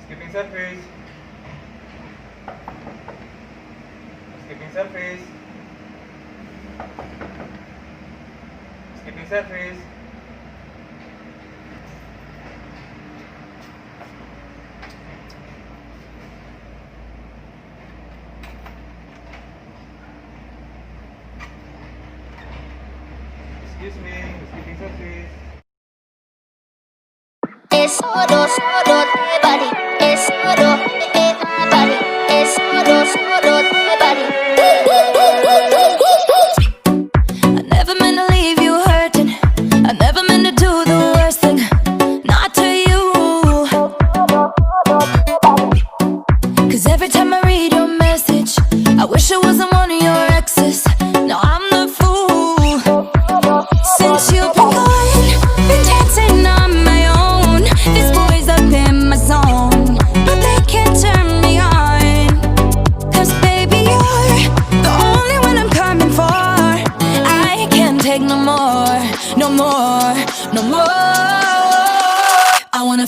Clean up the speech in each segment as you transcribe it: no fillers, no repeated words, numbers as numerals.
Skipping surface. Skipping surface. Skipping surface. Excuse me, skipping surface. Es solo de body. Es solo de body. Es solo de body. I never meant to leave you hurting. I never meant to do the worst thing. Not to you. 'Cause every time I read your message, I wish it wasn't one of your exes. No, I'm the fool. Since you've been gone, been dancing on my own. These boys up in my zone, but they can't turn me on. 'Cause baby, you're the only one I'm coming for. I can't take no more, no more, no more. I wanna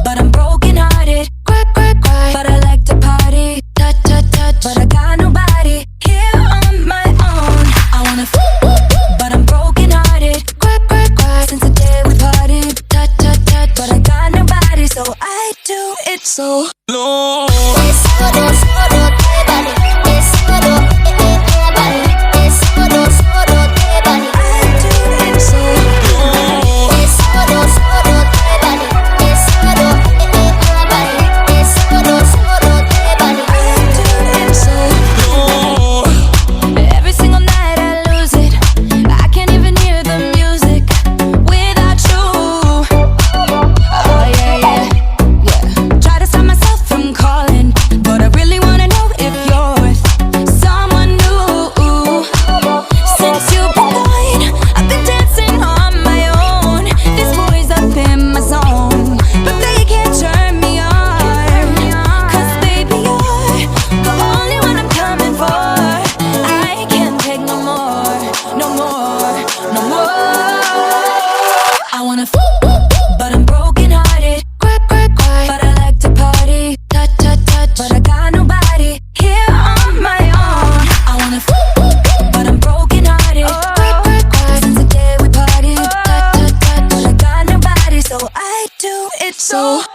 but I'm broken hearted. Cry, cry, cry, but I like to party. Touch, touch, touch, but I got nobody here on my own. I wanna but I'm broken hearted. Cry, cry, cry, since the day we parted. Touch, touch, touch, but I got nobody, so I do it so low. Es solo de body. Es solo de body. Es solo de body. I do it so low. Es solo de body. Es solo de body. Es solo de body. I do it so low. Every single night I lose it. I can't even hear the music without you. Oh yeah, yeah,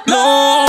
no.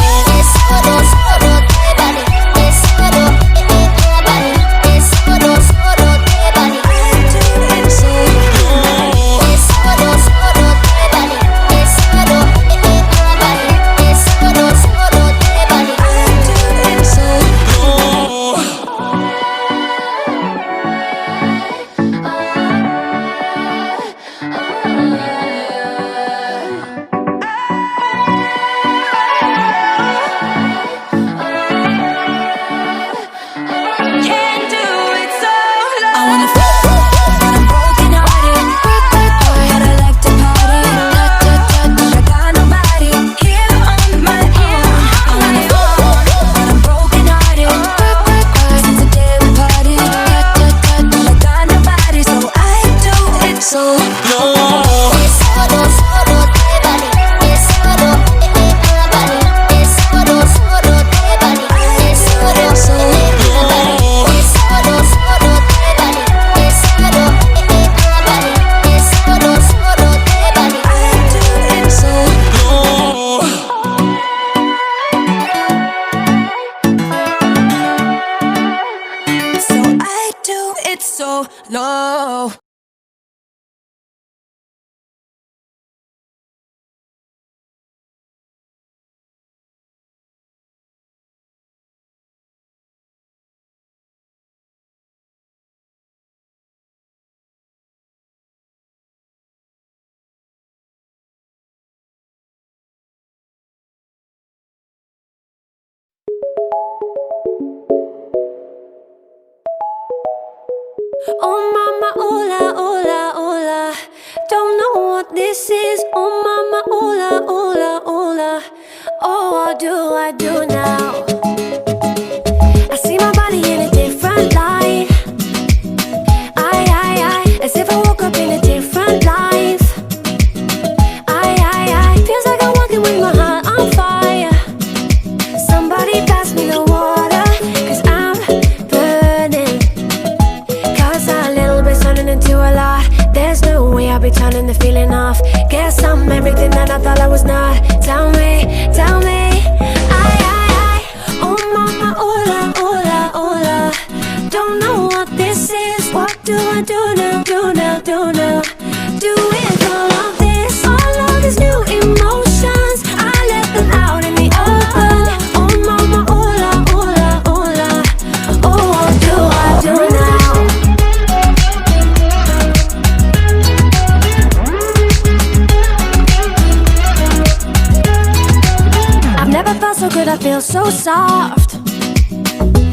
So low. Oh mama, oola, oola, oola. Don't know what this is. Oh mama, oola, oola, oola. Oh, what do I do now? I see my body in a different light. I, as if I woke up in a different life. I, feels like I'm walking with my heart on fire. Somebody pass me the water, 'cause I'm burning. Cause a little bit's turning into a lot. There's no way I'll be turning the feeling off. Guess I'm everything that I thought I was not. Tell me, tell me. I, oh mama, oola, oola, oola. Don't know what this is. What do I do now, do now, do now? Do with all of this, all of these new emotions. I let them out in the open. Oh mama, oola, oola, oola. Oh, what do I do now? I've never felt so good, I feel so soft.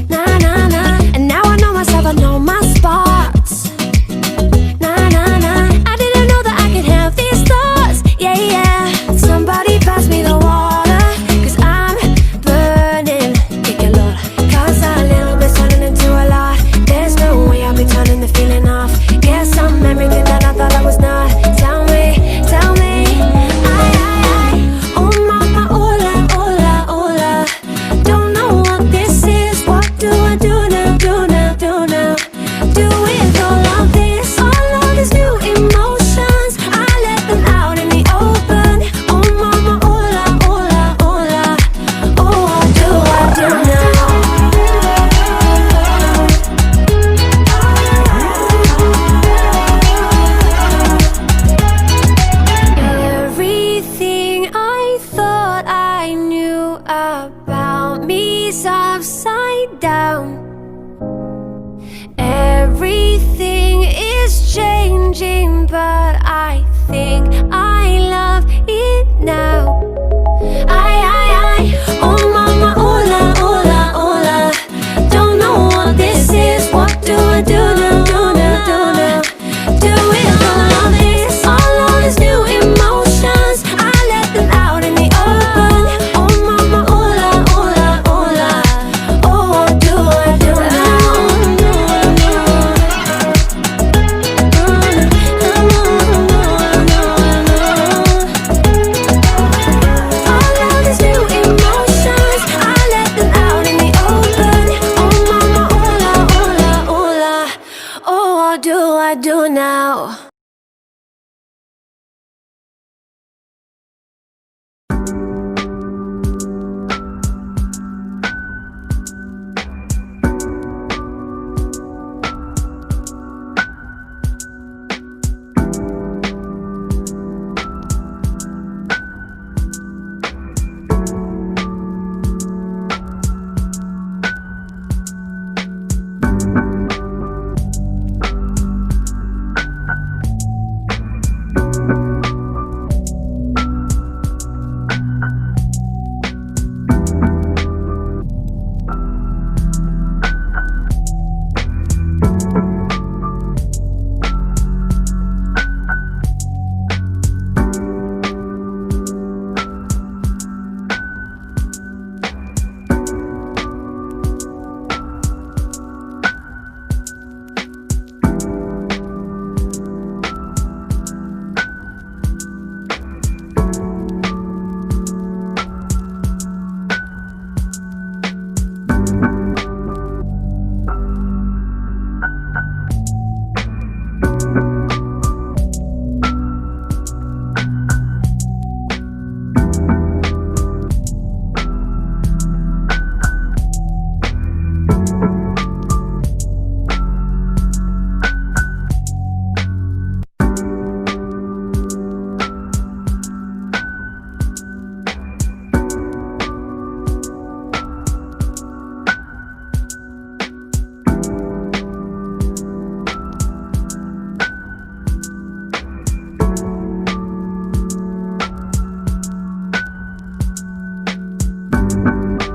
Nah, nah, nah. And now I know myself, I know my spots. Nah, nah, nah. I didn't know that I could have these thoughts. Yeah, yeah. Somebody pass me the water, 'cause I'm burning. Kick it, Lord. 'Cause a little bit's turning into a lot. There's no way I'll be turning the feeling off. Guess I'm everything that I thought I was not. Tell me, tell me. I, oh mama, oola, oola, oola. Don't know what this is. What do I do now, do now, do now? Do with all of this, all of these new emotions. I let them out in the open. Oh mama, oola, oola, oola. Oh, what do I do now? Everything I thought I knew about me's upside down. Everything is changing, but I think I love it now. I, oh mama, oola, oola, oola. Don't know what this is. What do I do now, do now, do now? Do with all of this, all of these new emotions. I let them out in the open. Oh mama, oola, oola, oola. Oh, what do I do now? All of these new emotions, I let them out in the open. Oh mama, oola, oola, oola. Oh, what do I do now? Thank